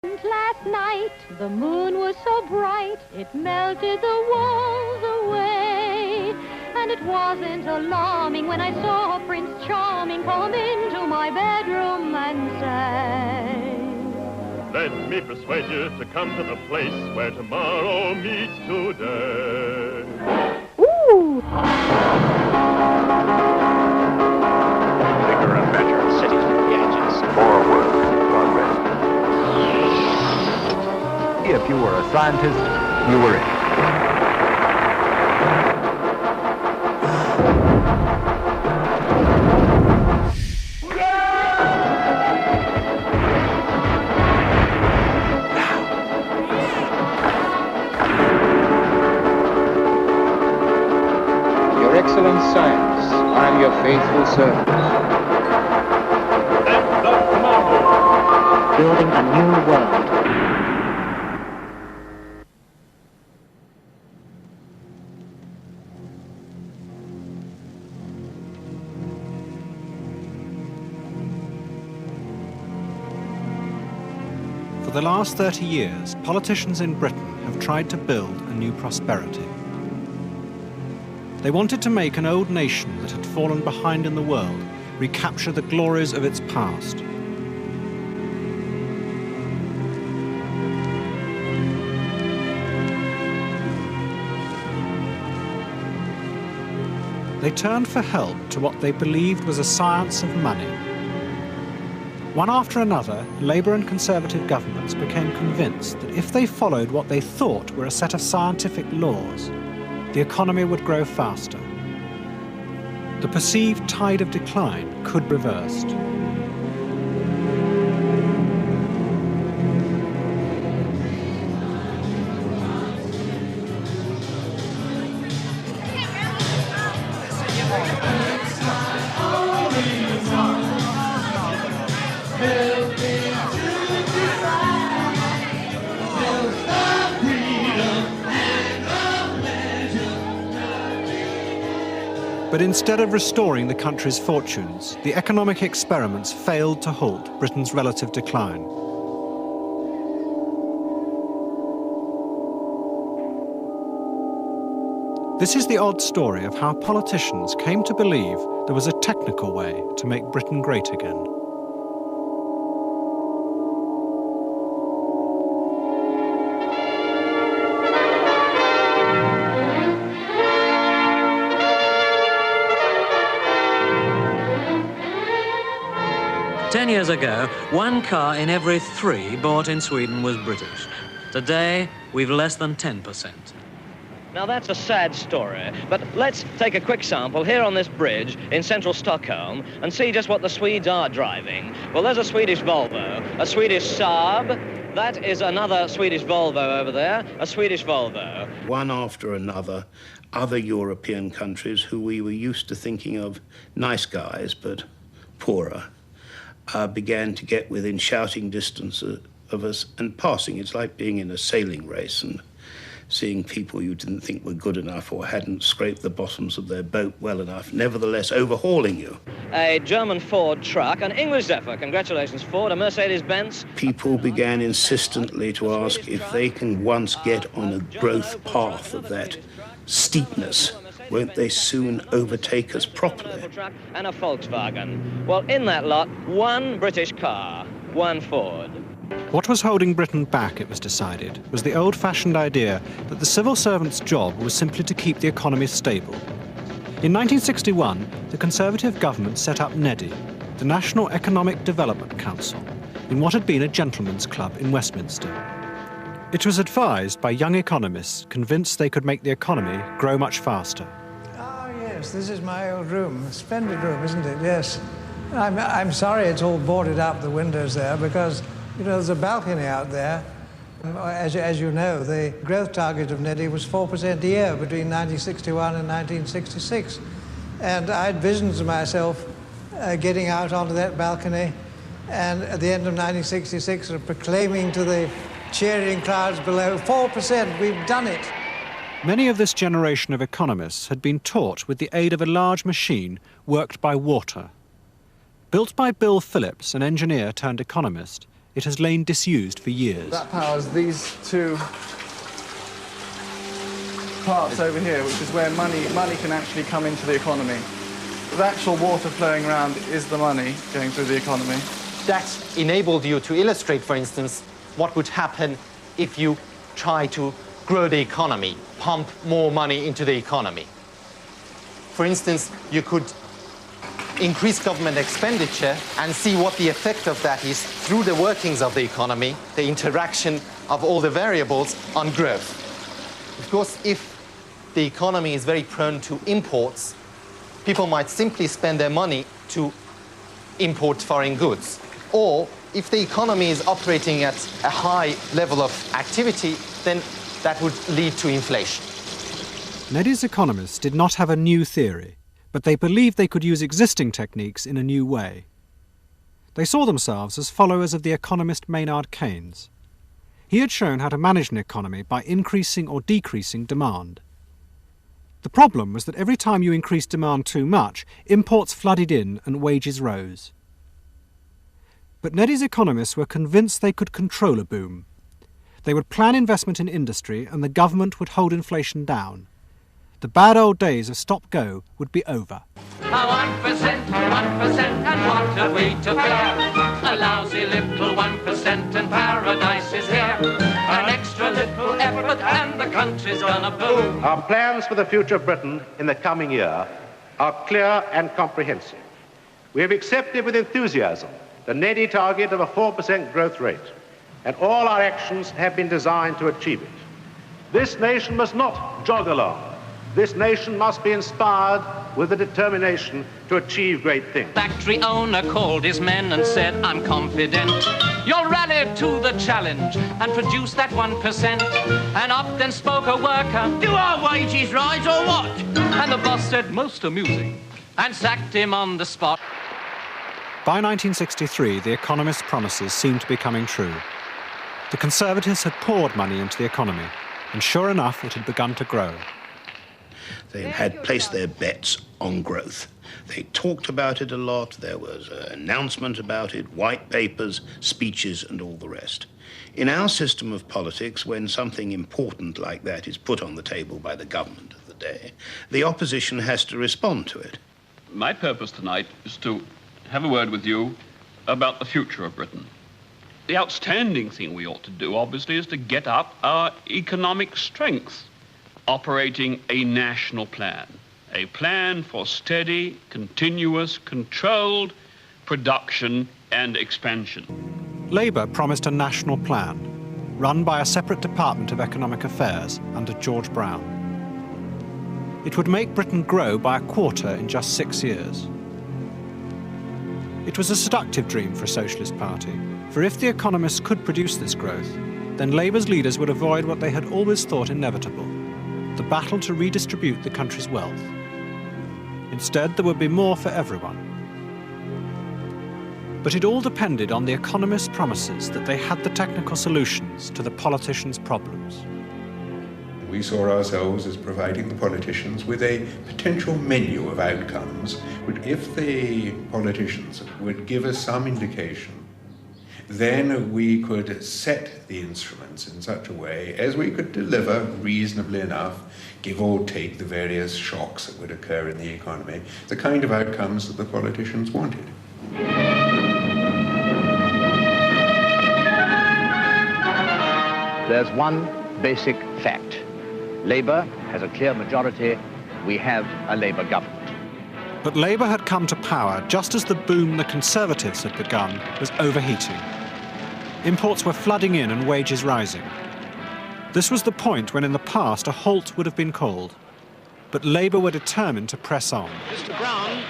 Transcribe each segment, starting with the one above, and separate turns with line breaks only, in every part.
Last night, the moon was so bright, it melted the walls away. And it wasn't alarming when I saw Prince Charming come into my bedroom and say,
let me persuade you to come to the place where tomorrow meets today.
ooh!
Bigger and better cities with gadgets.
Forward, progress. If you were a scientist, you were it.
Your excellent science, I am your faithful servant.
And the tomorrow.
Building a new world.
For the last 30 years, politicians in Britain have tried to build a new prosperity. They wanted to make an old nation that had fallen behind in the world recapture the glories of its past. They turned for help to what they believed was a science of money. One after another, Labour and Conservative governments became convinced that if they followed what they thought were a set of scientific laws, the economy would grow faster. The perceived tide of decline could be reversed. But instead of restoring the country's fortunes, the economic experiments failed to halt Britain's relative decline. This is the odd story of how politicians came to believe there was a technical way to make Britain great again.
Ten years ago, 1 car in every 3 bought in Sweden was British. Today, we've less than 10%.
Now, that's a sad story, but let's take a quick sample here on this bridge in central Stockholm and see just what the Swedes are driving. Well, there's a Swedish Volvo, a Swedish Saab, that is another Swedish Volvo over there, a Swedish Volvo.
One after another, other European countries who we were used to thinking of nice guys, but poorer, began to get within shouting distance of us and passing. It's like being in a sailing race and seeing people you didn't think were good enough or hadn't scraped the bottoms of their boat well enough, nevertheless overhauling you.
A German Ford truck, an English Zephyr, congratulations Ford, a Mercedes-Benz.
People began insistently to ask if they can once get on a growth path of that steepness, won't they soon overtake us properly?
And a Volkswagen. Well, in that lot, 1 British car, 1 Ford.
What was holding Britain back, it was decided, was the old-fashioned idea that the civil servant's job was simply to keep the economy stable. In 1961, the Conservative government set up NEDI, the National Economic Development Council, in what had been a gentleman's club in Westminster. It was advised by young economists convinced they could make the economy grow much faster.
Oh, yes, this is my old room. A splendid room, isn't it? Yes. I'm sorry it's all boarded up, the windows there, because, you know, there's a balcony out there. As you know, the growth target of NEDI was 4% a year between 1961 and 1966. And I had visions of myself getting out onto that balcony and at the end of 1966 proclaiming to the cheering crowds below, 4%, we've done it.
Many of this generation of economists had been taught with the aid of a large machine worked by water. Built by Bill Phillips, an engineer turned economist, it has lain disused for years.
That powers these two parts over here, which is where money can actually come into the economy. The actual water flowing around is the money going through the economy.
That enabled you to illustrate, for instance, what would happen if you try to grow the economy, pump more money into the economy. For instance, you could increase government expenditure and see what the effect of that is through the workings of the economy, the interaction of all the variables on growth. Of course, if the economy is very prone to imports, people might simply spend their money to import foreign goods. Or if the economy is operating at a high level of activity, then that would lead to inflation.
Neddy's economists did not have a new theory, but they believed they could use existing techniques in a new way. They saw themselves as followers of the economist Maynard Keynes. He had shown how to manage an economy by increasing or decreasing demand. The problem was that every time you increased demand too much, imports flooded in and wages rose. But Neddy's economists were convinced they could control a boom. They would plan investment in industry and the government would hold inflation down. The bad old days of stop-go would be over.
1%, and what have we to fear? A lousy little 1% and paradise is here. An extra little effort and the country's gonna boom.
Our plans for the future of Britain in the coming year are clear and comprehensive. We have accepted with enthusiasm the Neddy target of a 4% growth rate, and all our actions have been designed to achieve it. This nation must not jog along. This nation must be inspired with the determination to achieve great things.
Factory owner called his men and said, I'm confident you'll rally to the challenge and produce that 1%. And up then spoke a worker, do our wages rise or what? And the boss said, most amusing, and sacked him on the spot.
By 1963, the economists' promises seemed to be coming true. The Conservatives had poured money into the economy, and sure enough, it had begun to grow.
They had placed their bets on growth. They talked about it a lot. There was an announcement about it, white papers, speeches, and all the rest. In our system of politics, when something important like that is put on the table by the government of the day, the opposition has to respond to it.
My purpose tonight is to have a word with you about the future of Britain. The outstanding thing we ought to do, obviously, is to get up our economic strength, operating a national plan, a plan for steady, continuous, controlled production and expansion.
Labour promised a national plan, run by a separate Department of Economic Affairs under George Brown. It would make Britain grow by a quarter in just 6 years. It was a seductive dream for a socialist party, for if the economists could produce this growth, then Labour's leaders would avoid what they had always thought inevitable: the battle to redistribute the country's wealth. Instead, there would be more for everyone. But it all depended on the economists' promises that they had the technical solutions to the politicians' problems.
We saw ourselves as providing the politicians with a potential menu of outcomes, which if the politicians would give us some indication, then we could set the instruments in such a way as we could deliver reasonably enough, give or take the various shocks that would occur in the economy, the kind of outcomes that the politicians wanted.
There's one basic fact. Labour has a clear majority. We have a Labour government.
But Labour had come to power just as the boom the Conservatives had begun was overheating. Imports were flooding in and wages rising. This was the point when in the past a halt would have been called. But Labour were determined to press on.
Mr. Brown,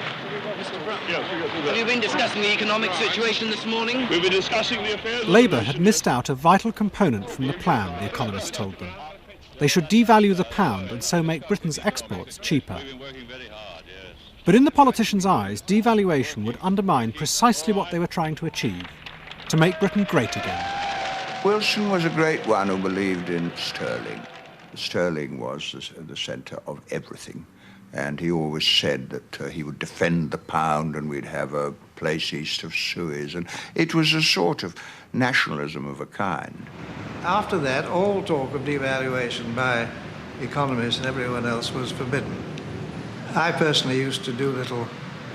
have you been discussing the economic situation this morning?
We've been discussing the affairs...
Labour had missed out a vital component from the plan, the economists told them. They should devalue the pound and so make Britain's exports cheaper. But in the politicians' eyes, devaluation would undermine precisely what they were trying to achieve: to make Britain great again.
Wilson was a great one who believed in sterling. Sterling was the centre of everything. And he always said that he would defend the pound and we'd have a place east of Suez. And it was a sort of nationalism of a kind.
After that, all talk of devaluation by economists and everyone else was forbidden. I personally used to do little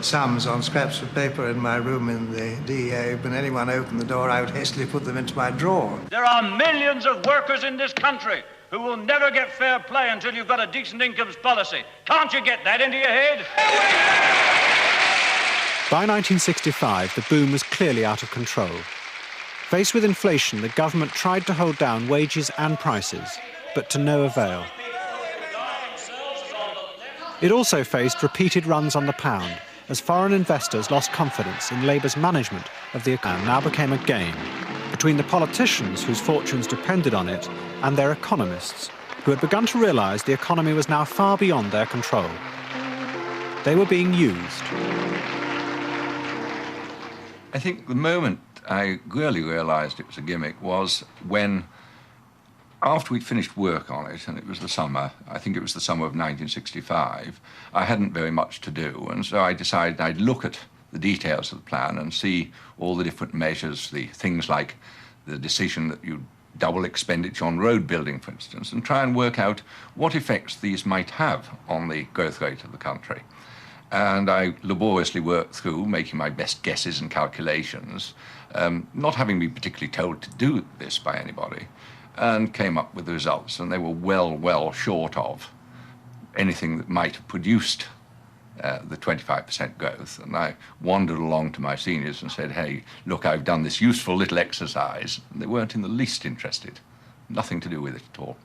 sums on scraps of paper in my room in the DEA. When anyone opened the door, I would hastily put them into my drawer.
There are millions of workers in this country who will never get fair play until you've got a decent incomes policy. Can't you get that into your head?
By 1965, the boom was clearly out of control. Faced with inflation, the government tried to hold down wages and prices, but to no avail. It also faced repeated runs on the pound, as foreign investors lost confidence in Labour's management of the economy. Now became a game between the politicians whose fortunes depended on it and their economists, who had begun to realise the economy was now far beyond their control. They were being used.
I think the moment I really realised it was a gimmick was when, after we'd finished work on it, and it was the summer, I think it was the summer of 1965, I hadn't very much to do, and so I decided I'd look at the details of the plan and see all the different measures, the things like the decision that you double expenditure on road building, for instance, and try and work out what effects these might have on the growth rate of the country. And I laboriously worked through, making my best guesses and calculations, not having been particularly told to do this by anybody, and came up with the results, and they were well short of anything that might have produced the 25% growth. And I wandered along to my seniors and said, hey, look, I've done this useful little exercise. And they weren't in the least interested. Nothing to do with it at all.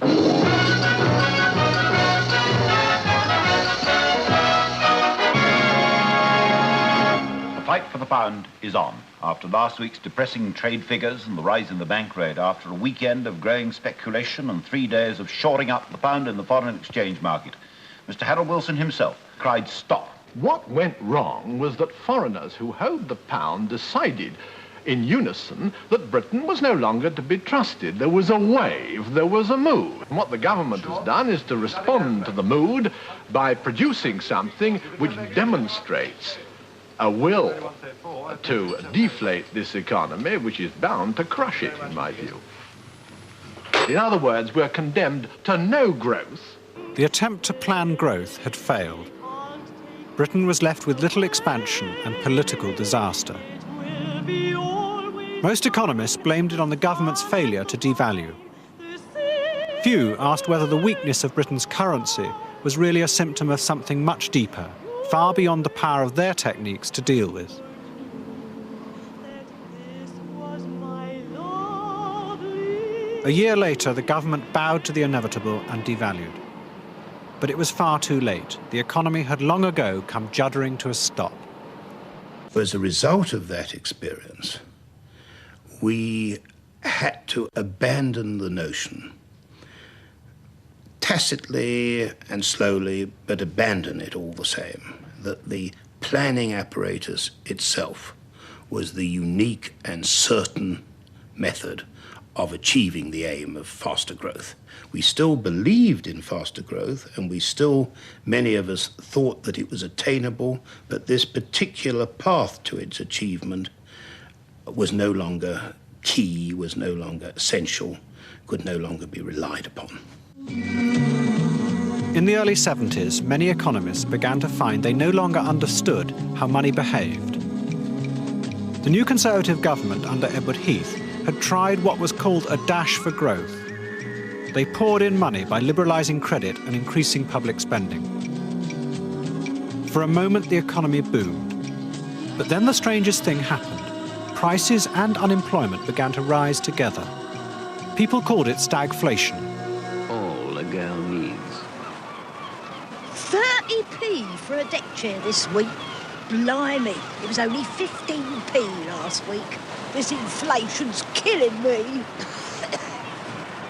The fight for the pound is on. After last week's depressing trade figures and the rise in the bank rate, after a weekend of growing speculation and 3 days of shoring up the pound in the foreign exchange market, Mr. Harold Wilson himself cried stop.
What went wrong was that foreigners who held the pound decided in unison that Britain was no longer to be trusted. There was a wave, there was a mood. And what the government has done is to respond to the mood by producing something which demonstrates a will to deflate this economy, which is bound to crush it, in my view. In other words, we're condemned to no growth.
The attempt to plan growth had failed. Britain was left with little expansion and political disaster. Most economists blamed it on the government's failure to devalue. Few asked whether the weakness of Britain's currency was really a symptom of something much deeper, far beyond the power of their techniques to deal with. A year later, the government bowed to the inevitable and devalued. But it was far too late. The economy had long ago come juddering to a stop.
As a result of that experience, we had to abandon the notion, tacitly and slowly, but abandon it all the same, that the planning apparatus itself was the unique and certain method of achieving the aim of faster growth. We still believed in faster growth, and we still, many of us, thought that it was attainable, but this particular path to its achievement was no longer key, was no longer essential, could no longer be relied upon.
In the early 70s, many economists began to find they no longer understood how money behaved. The new Conservative government under Edward Heath had tried what was called a dash for growth. They poured in money by liberalising credit and increasing public spending. For a moment, the economy boomed. But then the strangest thing happened. Prices and unemployment began to rise together. People called it stagflation.
All a girl needs.
30p for a deck chair this week. Blimey, it was only 15p last week. This inflation's killing me.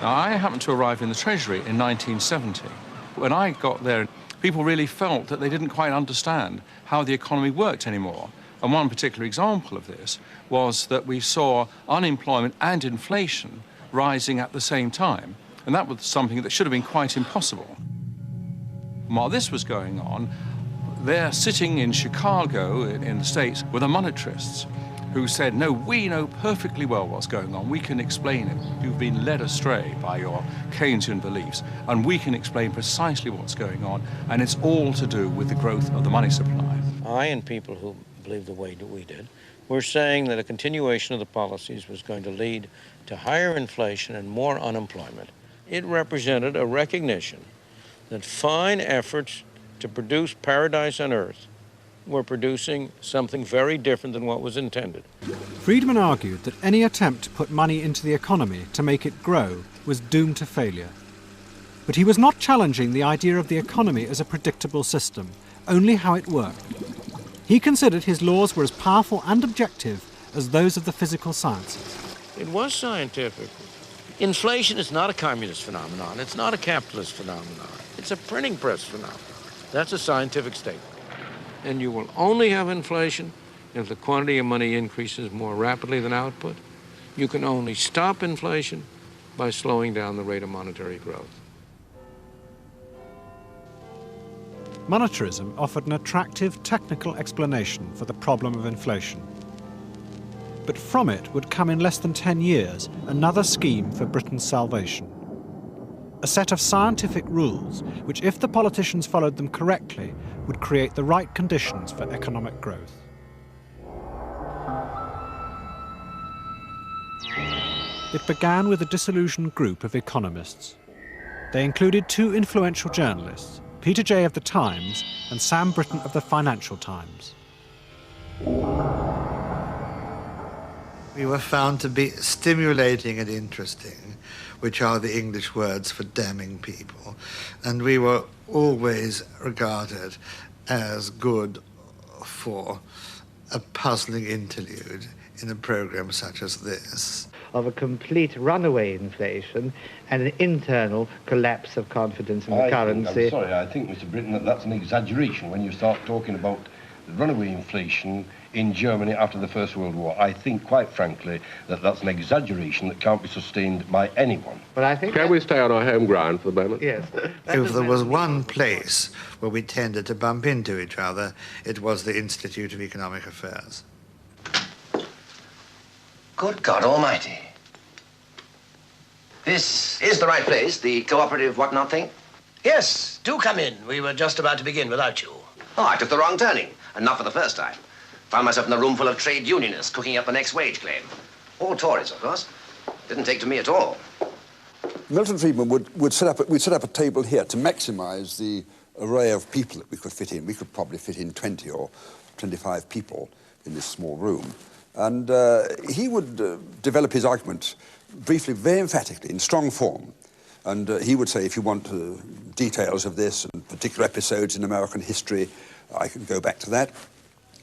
Now, I happened to arrive in the Treasury in 1970. When I got there, people really felt that they didn't quite understand how the economy worked anymore. And one particular example of this was that we saw unemployment and inflation rising at the same time. And that was something that should have been quite impossible. And while this was going on, they're sitting in Chicago, in the States, with the monetarists who said, no, we know perfectly well what's going on. We can explain it. You've been led astray by your Keynesian beliefs, and we can explain precisely what's going on, and it's all to do with the growth of the money supply.
I and people who believe the way that we did were saying that a continuation of the policies was going to lead to higher inflation and more unemployment. It represented a recognition that fine efforts to produce paradise on earth were producing something very different than what was intended.
Friedman argued that any attempt to put money into the economy to make it grow was doomed to failure. But he was not challenging the idea of the economy as a predictable system, only how it worked. He considered his laws were as powerful and objective as those of the physical sciences.
It was scientific. Inflation is not a communist phenomenon. It's not a capitalist phenomenon. It's a printing press phenomenon. That's a scientific statement. And you will only have inflation if the quantity of money increases more rapidly than output. You can only stop inflation by slowing down the rate of monetary growth.
Monetarism offered an attractive technical explanation for the problem of inflation. But from it would come in less than 10 years another scheme for Britain's salvation. A set of scientific rules which, if the politicians followed them correctly, would create the right conditions for economic growth. It began with a disillusioned group of economists. They included two influential journalists, Peter Jay of The Times and Sam Britton of The Financial Times.
We were found to be stimulating and interesting, which are the English words for damning people. And we were always regarded as good for a puzzling interlude in a program such as this.
Of a complete runaway inflation and an internal collapse of confidence in the currency.
I'm sorry, I think, Mr. Britton, that's an exaggeration when you start talking about the runaway inflation in Germany after the First World War. I think, quite frankly, that that's an exaggeration that can't be sustained by anyone.
But I think
Can we stay on our home ground for the moment?
Yes.
If there was one place where we tended to bump into each other, it was the Institute of Economic Affairs.
Good God Almighty. This is the right place, the cooperative whatnot thing? Yes, do come in. We were just about to begin without you. Oh, I took the wrong turning, and not for the first time. Found myself in a room full of trade unionists cooking up the next wage claim. All Tories, of course. Didn't take to me at all.
Milton Friedman would set up a table here to maximize the array of people that we could fit in. We could probably fit in 20 or 25 people in this small room. And he would develop his argument briefly, very emphatically, in strong form. And he would say, if you want details of this and particular episodes in American history, I can go back to that.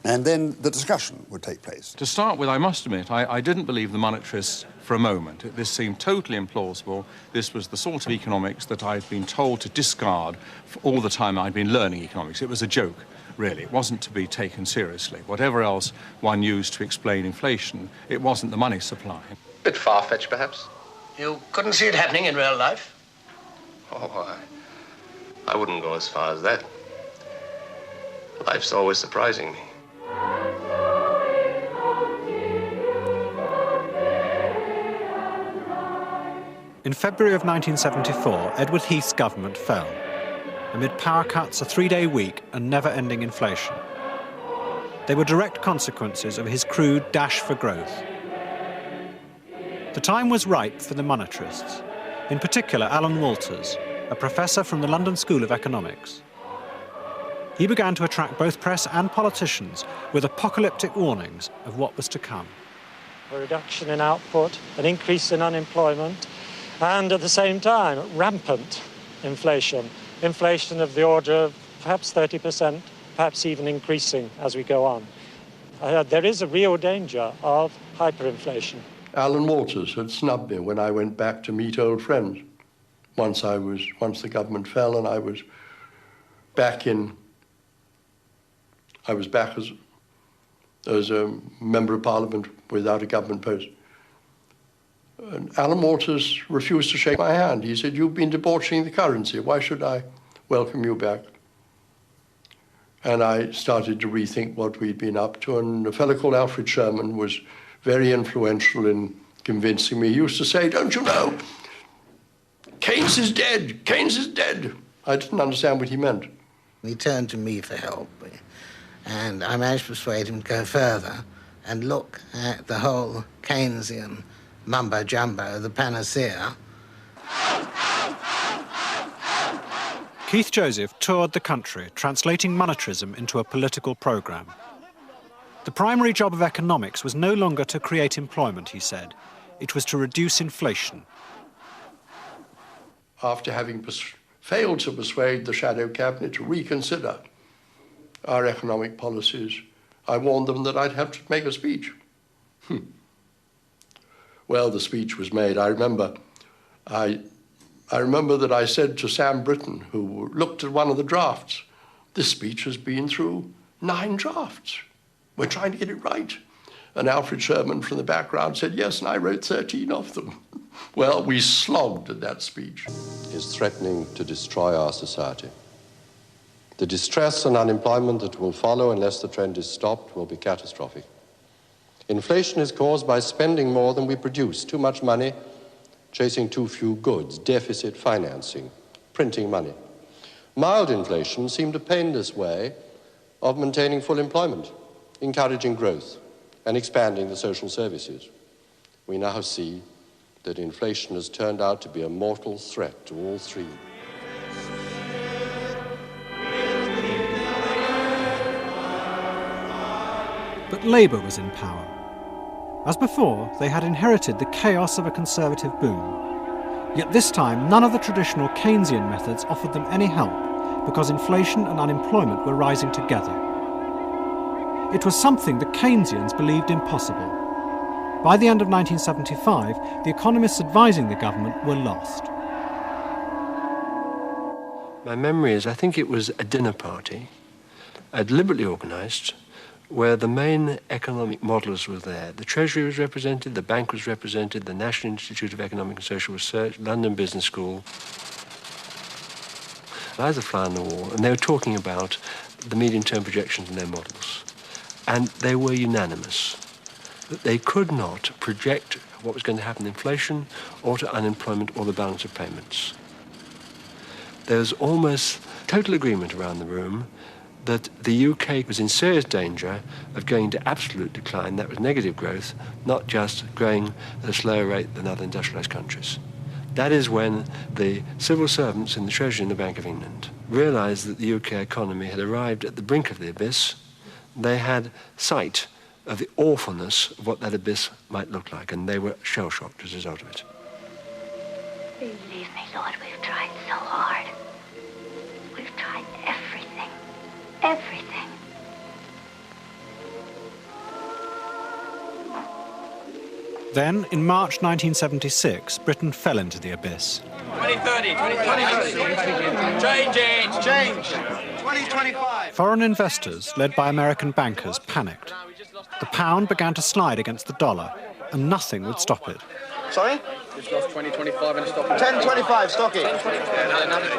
And then the discussion would take place.
To start with, I must admit, I didn't believe the monetarists for a moment. This seemed totally implausible. This was the sort of economics that I'd been told to discard for all the time I'd been learning economics. It was a joke, really. It wasn't to be taken seriously. Whatever else one used to explain inflation, it wasn't the money supply.
Bit far-fetched, perhaps? You couldn't see it happening in real life?
Oh, I wouldn't go as far as that. Life's always surprising me.
In February of 1974, Edward Heath's government fell, amid power cuts, a 3-day week, and never-ending inflation. They were direct consequences of his crude dash for growth. The time was ripe for the monetarists, in particular Alan Walters, a professor from the London School of Economics. He began to attract both press and politicians with apocalyptic warnings of what was to come.
A reduction in output, an increase in unemployment, and at the same time, rampant inflation. Inflation of the order of perhaps 30%, perhaps even increasing as we go on. There is a real danger of hyperinflation.
Alan Walters had snubbed me when I went back to meet old friends. Once the government fell and I was back as a member of Parliament without a government post. And Alan Walters refused to shake my hand. He said, "You've been debauching the currency. Why should I welcome you back?"
And I started to rethink what we'd been up to, and a fellow called Alfred Sherman was very influential in convincing me. He used to say, "Don't you know, Keynes is dead, Keynes is dead." I didn't understand what he meant.
He turned to me for help, and I managed to persuade him to go further and look at the whole Keynesian mumbo-jumbo, the panacea.
Keith Joseph toured the country, translating monetarism into a political programme. The primary job of economics was no longer to create employment, he said. It was to reduce inflation.
After having failed to persuade the shadow cabinet to reconsider our economic policies, I warned them that I'd have to make a speech. Well, the speech was made. I remember that I said to Sam Britton, who looked at one of the drafts, "This speech has been through 9 drafts. We're trying to get it right." And Alfred Sherman from the background said, "Yes, and I wrote 13 of them." Well, we slogged at that speech.
Is threatening to destroy our society. The distress and unemployment that will follow unless the trend is stopped will be catastrophic. Inflation is caused by spending more than we produce, too much money, chasing too few goods, deficit financing, printing money. Mild inflation seemed a painless way of maintaining full employment, encouraging growth, and expanding the social services. We now see that inflation has turned out to be a mortal threat to all three.
But Labour was in power. As before, they had inherited the chaos of a Conservative boom. Yet this time, none of the traditional Keynesian methods offered them any help, because inflation and unemployment were rising together. It was something the Keynesians believed impossible. By the end of 1975, the economists advising the government were lost.
My memory is, I think it was a dinner party, deliberately organised, where the main economic models were there. The Treasury was represented, the Bank was represented, the National Institute of Economic and Social Research, London Business School. I was a fly on the wall, and they were talking about the medium-term projections in their models. And they were unanimous that they could not project what was going to happen to inflation or to unemployment or the balance of payments. There was almost total agreement around the room that the UK was in serious danger of going to absolute decline, that was negative growth, not just growing at a slower rate than other industrialised countries. That is when the civil servants in the Treasury and the Bank of England realised that the UK economy had arrived at the brink of the abyss. They had sight of the awfulness of what that abyss might look like, and they were shell-shocked as a result of it.
Believe me, Lord, we've tried so hard. We've tried everything. Everything.
Then, in March 1976, Britain fell into the abyss.
2030, 2030. Change it! Change! 2025.
Foreign investors, led by American bankers, panicked. The pound began to slide against the dollar, and nothing would stop it.
Sorry? It's lost 2025 and stop it. 10.25, stock it.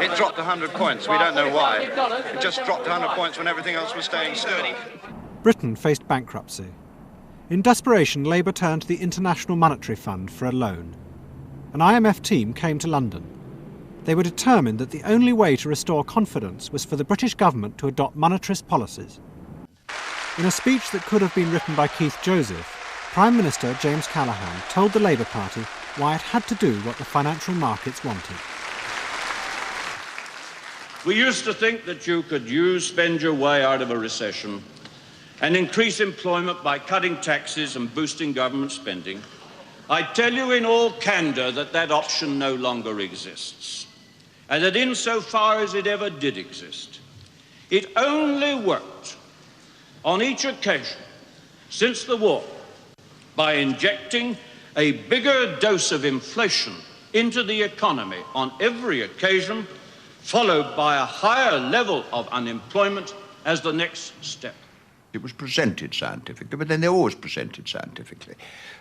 It dropped 100 points. We don't know why. It just dropped 100 points when everything else was staying still.
Britain faced bankruptcy. In desperation, Labour turned to the International Monetary Fund for a loan. An IMF team came to London. They were determined that the only way to restore confidence was for the British government to adopt monetarist policies. In a speech that could have been written by Keith Joseph, Prime Minister James Callaghan told the Labour Party why it had to do what the financial markets wanted.
We used to think that you could spend your way out of a recession and increase employment by cutting taxes and boosting government spending. I tell you in all candour that that option no longer exists, and that insofar as it ever did exist, it only worked on each occasion since the war by injecting a bigger dose of inflation into the economy on every occasion, followed by a higher level of unemployment as the next step.
It was presented scientifically, but then they're always presented scientifically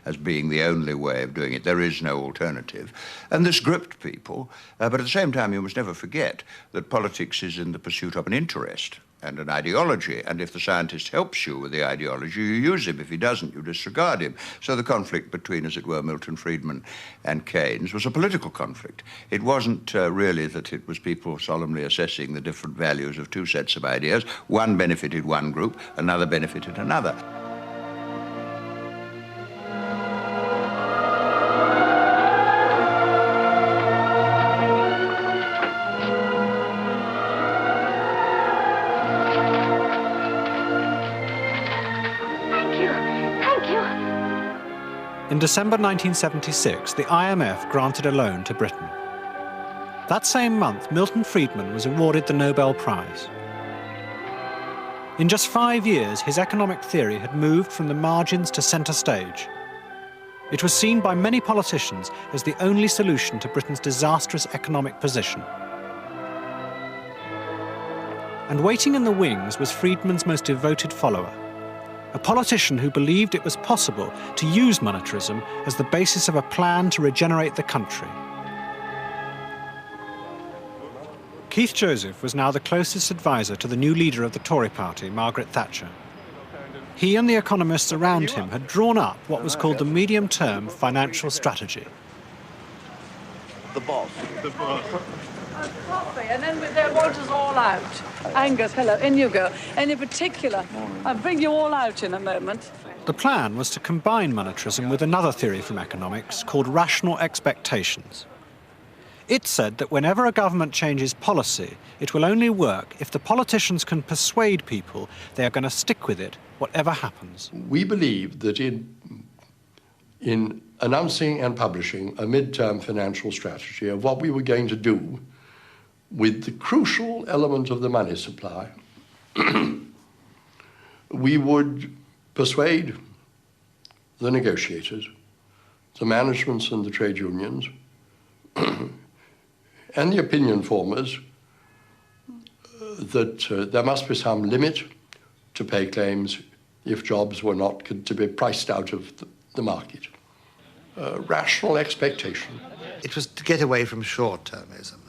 as being the only way of doing it. There is no alternative. And this gripped people, but at the same time, you must never forget that politics is in the pursuit of an interest. and an ideology. And if the scientist helps you with the ideology, you use him. If he doesn't, you disregard him. So the conflict between, as it were, Milton Friedman and Keynes was a political conflict. It wasn't really that it was people solemnly assessing the different values of two sets of ideas. One benefited one group, another benefited another.
In December 1976, the IMF granted a loan to Britain. That same month, Milton Friedman was awarded the Nobel Prize. In just 5 years, his economic theory had moved from the margins to centre stage. It was seen by many politicians as the only solution to Britain's disastrous economic position. And waiting in the wings was Friedman's most devoted follower, a politician who believed it was possible to use monetarism as the basis of a plan to regenerate the country. Keith Joseph was now the closest advisor to the new leader of the Tory party, Margaret Thatcher. He and the economists around him had drawn up what was called the medium-term financial strategy.
The boss. The boss. Coffee, and then they want us all out. Angus, hello, in you go. Any particular? I'll bring you all out in a moment.
The plan was to combine monetarism with another theory from economics called rational expectations. It said that whenever a government changes policy, it will only work if the politicians can persuade people they are going to stick with it, whatever happens.
We believed that in announcing and publishing a mid-term financial strategy of what we were going to do with the crucial element of the money supply, we would persuade the negotiators, the managements and the trade unions, and the opinion formers that there must be some limit to pay claims if jobs were not to be priced out of the market. Rational expectation.
It was to get away from short-termism.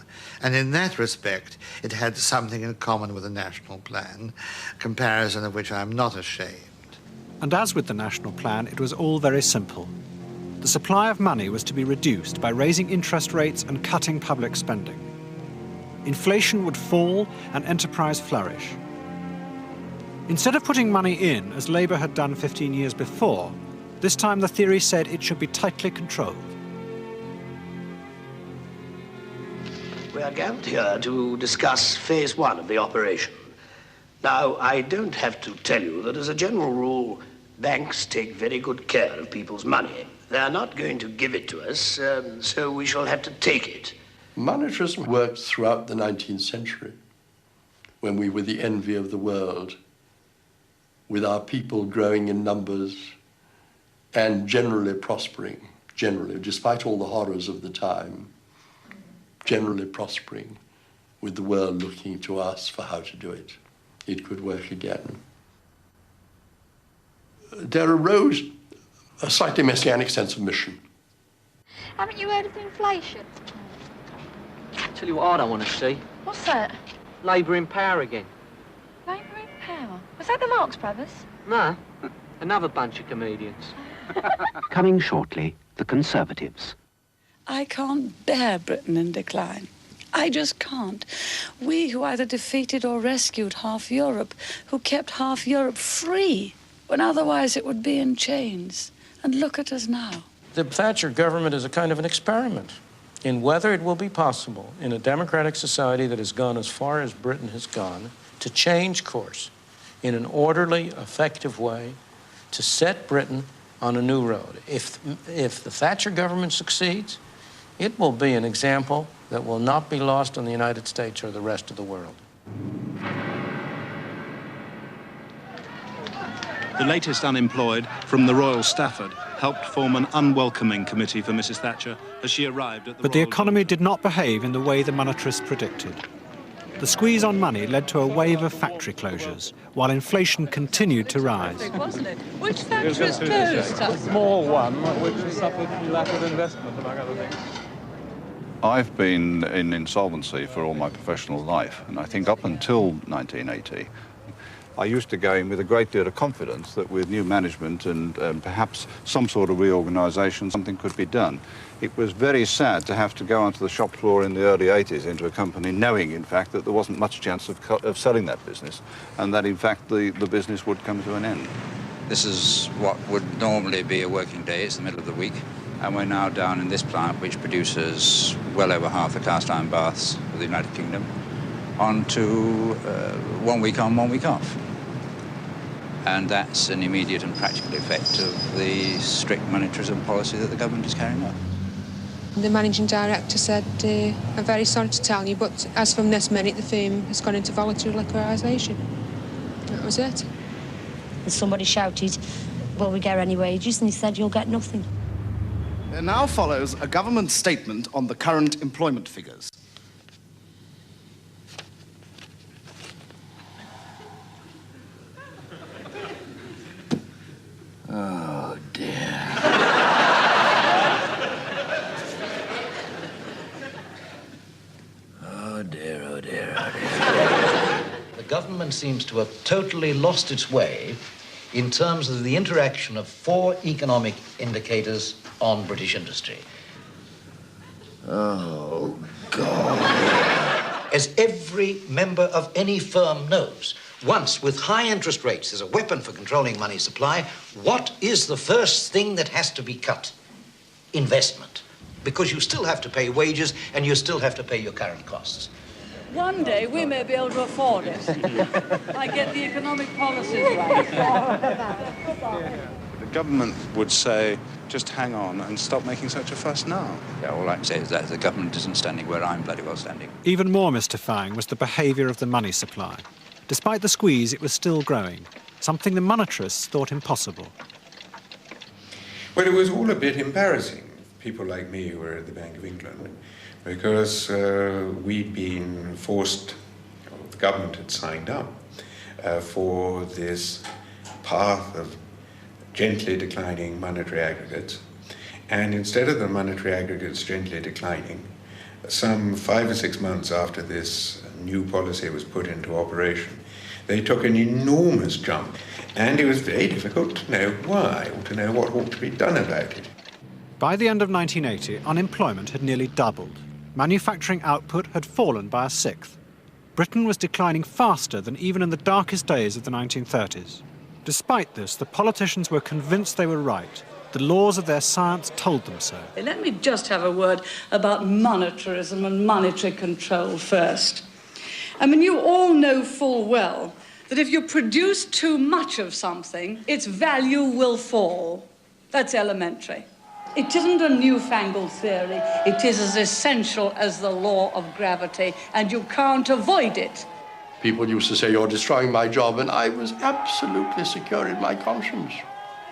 And in that respect, it had something in common with the national plan, a comparison of which I'm not ashamed.
And as with the national plan, it was all very simple. The supply of money was to be reduced by raising interest rates and cutting public spending. Inflation would fall and enterprise flourish. Instead of putting money in, as Labour had done 15 years before, this time the theory said it should be tightly controlled.
We are gathered here to discuss phase one of the operation. Now, I don't have to tell you that as a general rule, banks take very good care of people's money. They are not going to give it to us, so we shall have to take it.
Monetarism worked throughout the 19th century, when we were the envy of the world, with our people growing in numbers and generally prospering, despite all the horrors of the time, generally prospering, with the world looking to us for how to do it. It could work again. There arose a slightly messianic sense of mission.
Haven't you heard of inflation?
Tell you what I don't want to see.
What's that?
Labour in power again.
Labour in power? Was that the Marx Brothers?
No, another bunch of comedians.
Coming shortly, the Conservatives.
I can't bear Britain in decline. I just can't. We who either defeated or rescued half Europe, who kept half Europe free, when otherwise it would be in chains. And look at us now.
The Thatcher government is a kind of an experiment in whether it will be possible in a democratic society that has gone as far as Britain has gone to change course in an orderly, effective way to set Britain on a new road. If the Thatcher government succeeds, it will be an example that will not be lost on the United States or the rest of the world.
The latest unemployed from the Royal Stafford helped form an unwelcoming committee for Mrs. Thatcher as she arrived at the
But the economy did not behave in the way the monetarists predicted. The squeeze on money led to a wave of factory closures, while inflation continued to rise.
Wasn't it? Which factories closed?
A small one, which suffered lack of investment, among other things.
I've been in insolvency for all my professional life, and I think up until 1980, I used to go in with a great deal of confidence that with new management and perhaps some sort of reorganisation, something could be done. It was very sad to have to go onto the shop floor in the early 80s into a company knowing, in fact, that there wasn't much chance of selling that business, and that, in fact, the business would come to an end.
This is what would normally be a working day. It's the middle of the week, and we're now down in this plant, which produces well over half the cast iron baths of the United Kingdom, on to 1 week on, 1 week off. And that's an immediate and practical effect of the strict monetarism policy that the government is carrying out.
The managing director said, I'm very sorry to tell you, but as from this minute, the firm has gone into voluntary liquidation. That was it.
And somebody shouted, will we get any wages? And he said, you'll get nothing.
There now follows a government statement on the current employment figures.
Oh, dear. Oh, dear, oh, dear, oh, dear.
The government seems to have totally lost its way in terms of the interaction of 4 economic indicators on British industry.
Oh, God.
As every member of any firm knows, once with high interest rates as a weapon for controlling money supply, what is the first thing that has to be cut? Investment. Because you still have to pay wages and you still have to pay your current costs.
One day we may be able to afford it. I get the economic policies right.
The government would say, just hang on and stop making such a fuss now.
Yeah, all I can say is that the government isn't standing where I'm bloody well standing.
Even more mystifying was the behaviour of the money supply. Despite the squeeze, it was still growing, something the monetarists thought impossible.
Well, it was all a bit embarrassing, people like me who were at the Bank of England, because we'd been forced, the government had signed up for this path of gently declining monetary aggregates. And instead of the monetary aggregates gently declining, some 5 or 6 months after this new policy was put into operation, they took an enormous jump. And it was very difficult to know why, or to know what ought to be done about it.
By the end of 1980, unemployment had nearly doubled. Manufacturing output had fallen by a sixth. Britain was declining faster than even in the darkest days of the 1930s. Despite this, the politicians were convinced they were right. The laws of their science told them so.
Let me just have a word about monetarism and monetary control first. I mean, you all know full well that if you produce too much of something, its value will fall. That's elementary. It isn't a newfangled theory. It is as essential as the law of gravity, and you can't avoid it.
People used to say, you're destroying my job, and I was absolutely secure in my conscience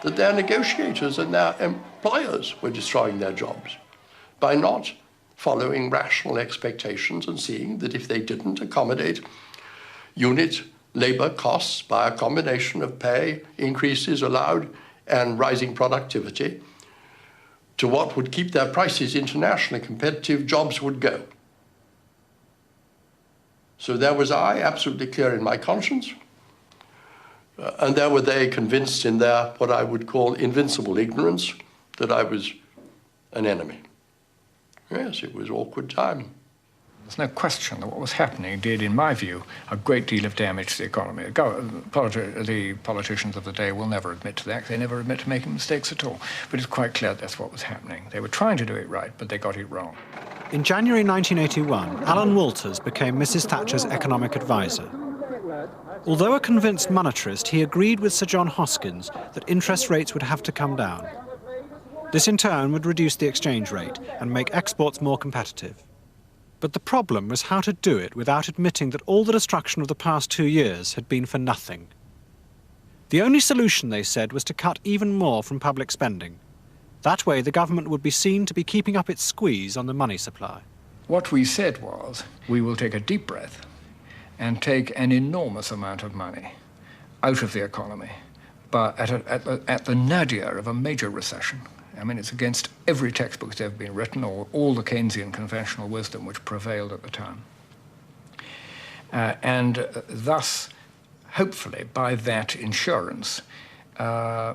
that their negotiators and their employers were destroying their jobs by not following rational expectations and seeing that if they didn't accommodate unit labor costs by a combination of pay increases allowed and rising productivity to what would keep their prices internationally competitive, jobs would go. So there was I, absolutely clear in my conscience, and there were they convinced in their, what I would call invincible ignorance, that I was an enemy. Yes, it was an awkward time.
There's no question that what was happening did, in my view, a great deal of damage to the economy. The politicians of the day will never admit to that. They never admit to making mistakes at all. But it's quite clear that's what was happening. They were trying to do it right, but they got it wrong.
In January 1981, Alan Walters became Mrs. Thatcher's economic advisor. Although a convinced monetarist, he agreed with Sir John Hoskins that interest rates would have to come down. This in turn would reduce the exchange rate and make exports more competitive. But the problem was how to do it without admitting that all the destruction of the past 2 years had been for nothing. The only solution, they said, was to cut even more from public spending. That way the government would be seen to be keeping up its squeeze on the money supply.
What we said was, we will take a deep breath and take an enormous amount of money out of the economy, but at the nadir of a major recession, I mean, it's against every textbook that's ever been written, or all the Keynesian conventional wisdom which prevailed at the time. And thus, hopefully, by that insurance,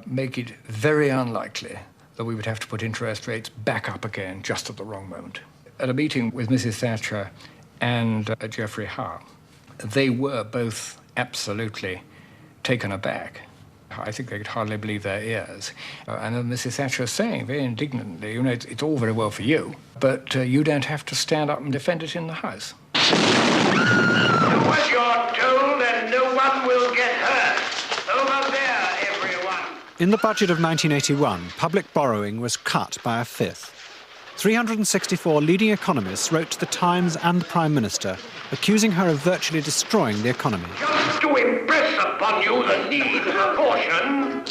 make it very unlikely that we would have to put interest rates back up again just at the wrong moment. At a meeting with Mrs. Thatcher and Geoffrey Howe, they were both absolutely taken aback. I think they could hardly believe their ears. And then Mrs. Thatcher saying very indignantly, you know, it's all very well for you, but you don't have to stand up and defend it in the House.
Do what you're told and no one will get hurt. Over there, everyone.
In the budget of 1981, public borrowing was cut by a fifth. 364 leading economists wrote to the Times and the Prime Minister, accusing her of virtually destroying the economy.
Just to impress upon you the need for caution.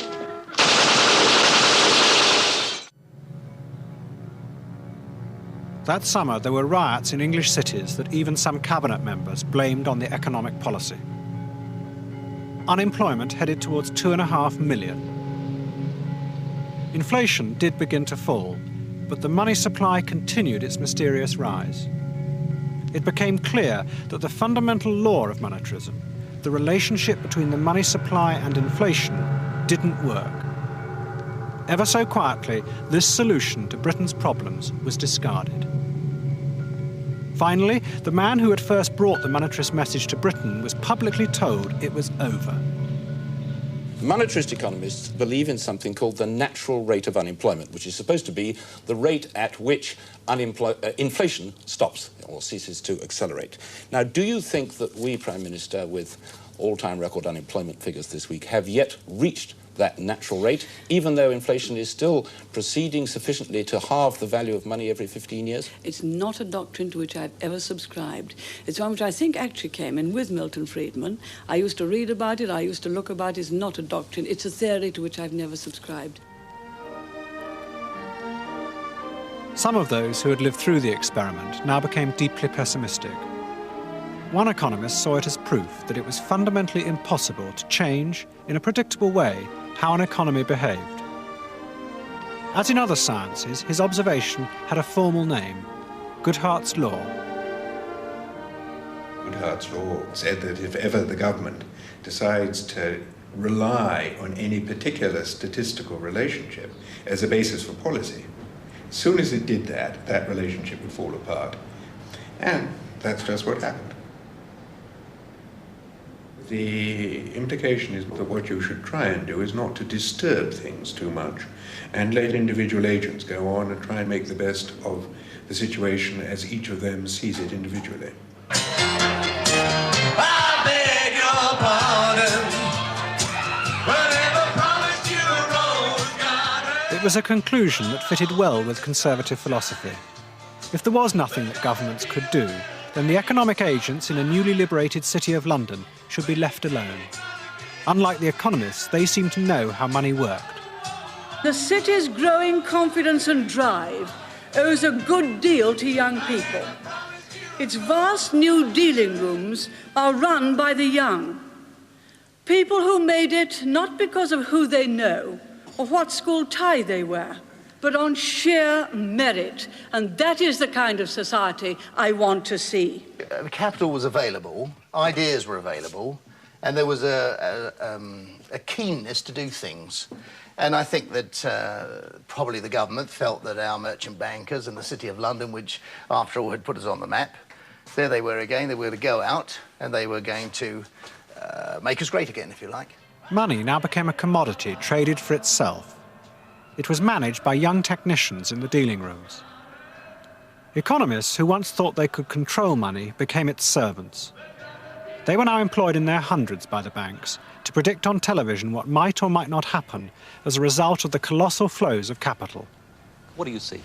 That summer, there were riots in English cities that even some cabinet members blamed on the economic policy. Unemployment headed towards 2.5 million. Inflation did begin to fall, but the money supply continued its mysterious rise. It became clear that the fundamental law of monetarism, the relationship between the money supply and inflation, didn't work. Ever so quietly, this solution to Britain's problems was discarded. Finally, the man who had first brought the monetarist message to Britain was publicly told it was over.
Monetarist economists believe in something called the natural rate of unemployment, which is supposed to be the rate at which inflation stops or ceases to accelerate. Now, do you think that we, Prime Minister, with all-time record unemployment figures this week, have yet reached that natural rate, even though inflation is still proceeding sufficiently to halve the value of money every 15 years?
It's not a doctrine to which I've ever subscribed. It's one which I think actually came in with Milton Friedman. I used to read about it, I used to look about it. It's not a doctrine, it's a theory to which I've never subscribed.
Some of those who had lived through the experiment now became deeply pessimistic. One economist saw it as proof that it was fundamentally impossible to change, in a predictable way, how an economy behaved. As in other sciences, his observation had a formal name, Goodhart's Law.
Goodhart's Law said that if ever the government decides to rely on any particular statistical relationship as a basis for policy, as soon as it did that, that relationship would fall apart. And that's just what happened. The implication is that what you should try and do is not to disturb things too much and let individual agents go on and try and make the best of the situation as each of them sees it individually.
I beg your pardon. Whatever promised you a rose garden.
It was a conclusion that fitted well with conservative philosophy. If there was nothing that governments could do, then the economic agents in a newly liberated city of London should be left alone. Unlike the economists, they seemed to know how money worked.
The city's growing confidence and drive owes a good deal to young people. Its vast new dealing rooms are run by the young. People who made it not because of who they know or what school tie they wear, but on sheer merit. And that is the kind of society I want to see.
Capital was available, ideas were available, and there was a keenness to do things. And I think that probably the government felt that our merchant bankers and the City of London, which after all had put us on the map, there they were again, they were going to go out and they were going to make us great again, if you like.
Money now became a commodity traded for itself. It was managed by young technicians in the dealing rooms. Economists who once thought they could control money became its servants. They were now employed in their hundreds by the banks to predict on television what might or might not happen as a result of the colossal flows of capital.
What do you see?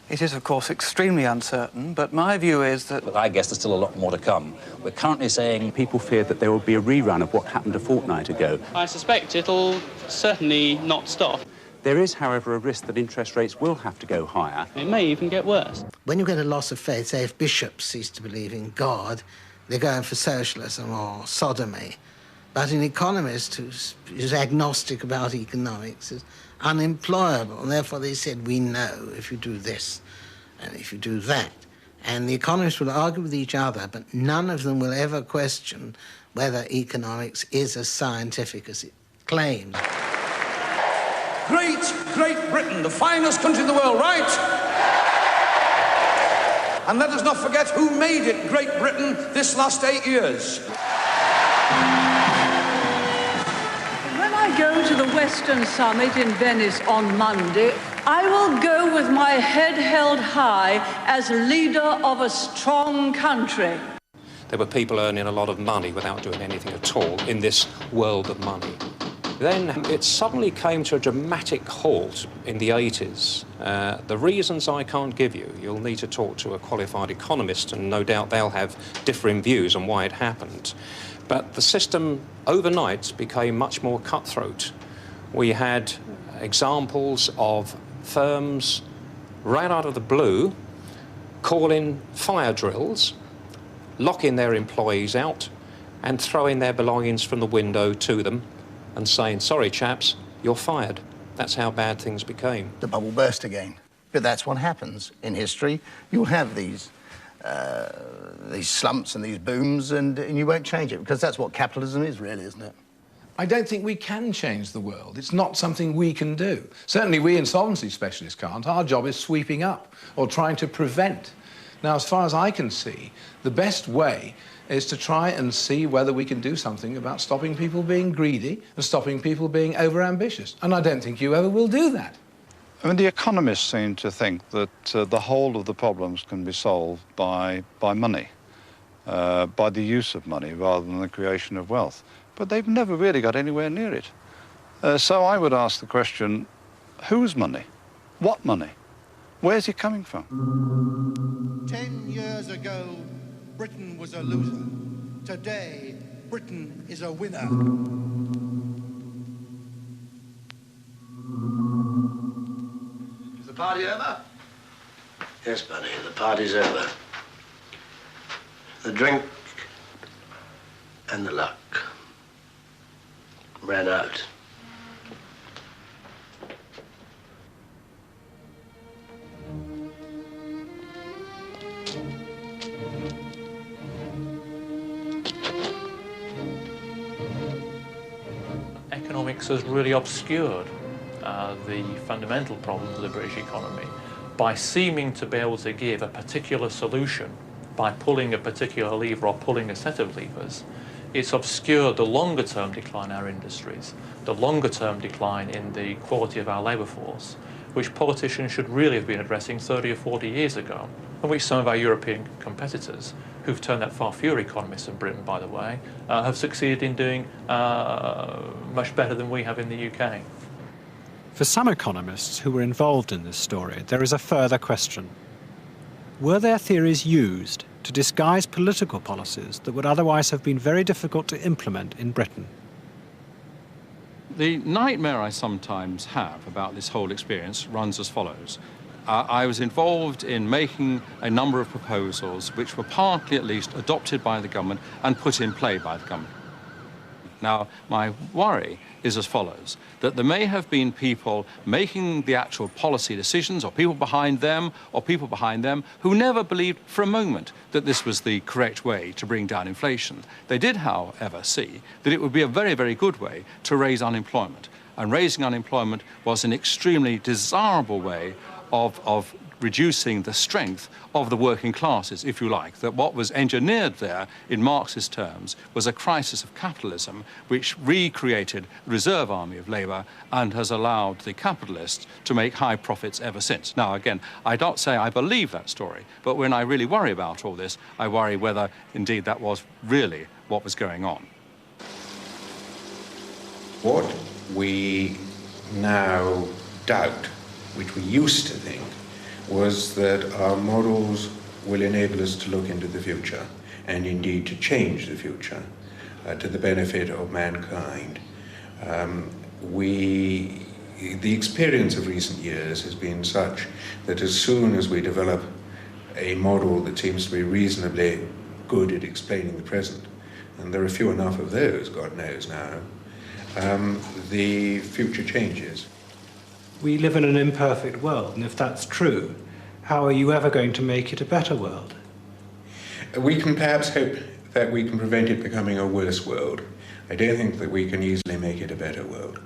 It is, of course, extremely uncertain, but my view is that...
But I guess there's still a lot more to come. We're currently saying people fear that there will be a rerun of what happened a fortnight ago.
I suspect it'll certainly not stop.
There is, however, a risk that interest rates will have to go higher.
It may even get worse.
When you get a loss of faith, say if bishops cease to believe in God, they're going for socialism or sodomy. But an economist who's agnostic about economics is unemployable, and therefore they said, we know if you do this and if you do that. And the economists will argue with each other, but none of them will ever question whether economics is as scientific as it claims.
Great Britain, the finest country in the world, right? And let us not forget who made it Great Britain this last 8 years.
When I go to the Western Summit in Venice on Monday, I will go with my head held high as leader of a strong country.
There were people earning a lot of money without doing anything at all in this world of money. Then it suddenly came to a dramatic halt in the 80s. The reasons I can't give you. You'll need to talk to a qualified economist, and no doubt they'll have differing views on why it happened. But the system overnight became much more cutthroat. We had examples of firms right out of the blue calling fire drills, locking their employees out and throwing their belongings from the window to them and saying, sorry chaps, you're fired. That's how bad things became.
The bubble burst again. But that's what happens in history. You'll have these slumps and these booms, and you won't change it, because that's what capitalism is, really, isn't it?
I don't think we can change the world. It's not something we can do. Certainly we insolvency specialists can't. Our job is sweeping up or trying to prevent. Now, as far as I can see, the best way is to try and see whether we can do something about stopping people being greedy and stopping people being overambitious. And I don't think you ever will do that.
I mean, the economists seem to think that the whole of the problems can be solved by money, by the use of money rather than the creation of wealth. But they've never really got anywhere near it. So I would ask the question, whose money? What money? Where's it coming from?
10 years ago, Britain was a loser. Today, Britain is a winner.
Is the party over? Yes, buddy, the party's over. The drink and the luck ran out.
Economics has really obscured the fundamental problems of the British economy by seeming to be able to give a particular solution by pulling a particular lever or pulling a set of levers. It's obscured the longer-term decline in our industries, the longer-term decline in the quality of our labour force, which politicians should really have been addressing 30 or 40 years ago, and which some of our European competitors, who've turned out far fewer economists than Britain, by the way, have succeeded in doing much better than we have in the UK.
For some economists who were involved in this story, there is a further question. Were their theories used to disguise political policies that would otherwise have been very difficult to implement in Britain?
The nightmare I sometimes have about this whole experience runs as follows. I was involved in making a number of proposals which were partly at least adopted by the government and put in play by the government. Now, my worry is as follows, that there may have been people making the actual policy decisions, or people behind them who never believed for a moment that this was the correct way to bring down inflation. They did, however, see that it would be a very, very good way to raise unemployment. And raising unemployment was an extremely desirable way of reducing the strength of the working classes, if you like. That what was engineered there, in Marxist terms, was a crisis of capitalism which recreated the reserve army of labour and has allowed the capitalists to make high profits ever since. Now, again, I don't say I believe that story, but when I really worry about all this, I worry whether, indeed, that was really what was going on.
What we now doubt, which we used to think, was that our models will enable us to look into the future and indeed to change the future to the benefit of mankind. The experience of recent years has been such that as soon as we develop a model that seems to be reasonably good at explaining the present, and there are few enough of those, God knows now, the future changes.
We live in an imperfect world, and if that's true, how are you ever going to make it a better world?
We can perhaps hope that we can prevent it becoming a worse world. I don't think that we can easily make it a better world.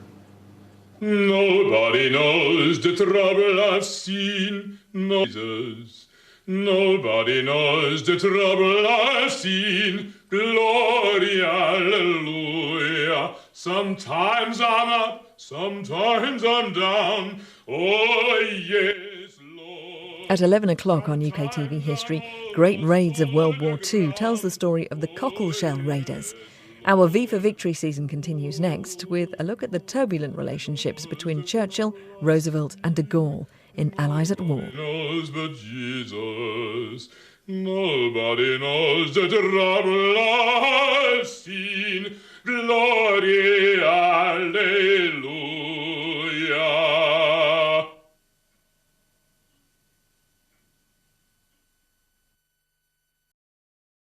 Nobody knows the trouble I've seen, no Jesus. Nobody knows the trouble I've seen. Glory, hallelujah. Sometimes I'm up, sometimes I'm down. Oh, yes, Lord.
At 11 o'clock on UK TV History, Great Raids of World War II tells the story of the Cockleshell Raiders. Our V for Victory season continues next with a look at the turbulent relationships between Churchill, Roosevelt and de Gaulle in Allies at War.
Knows but Jesus. Nobody knows the trouble I've seen.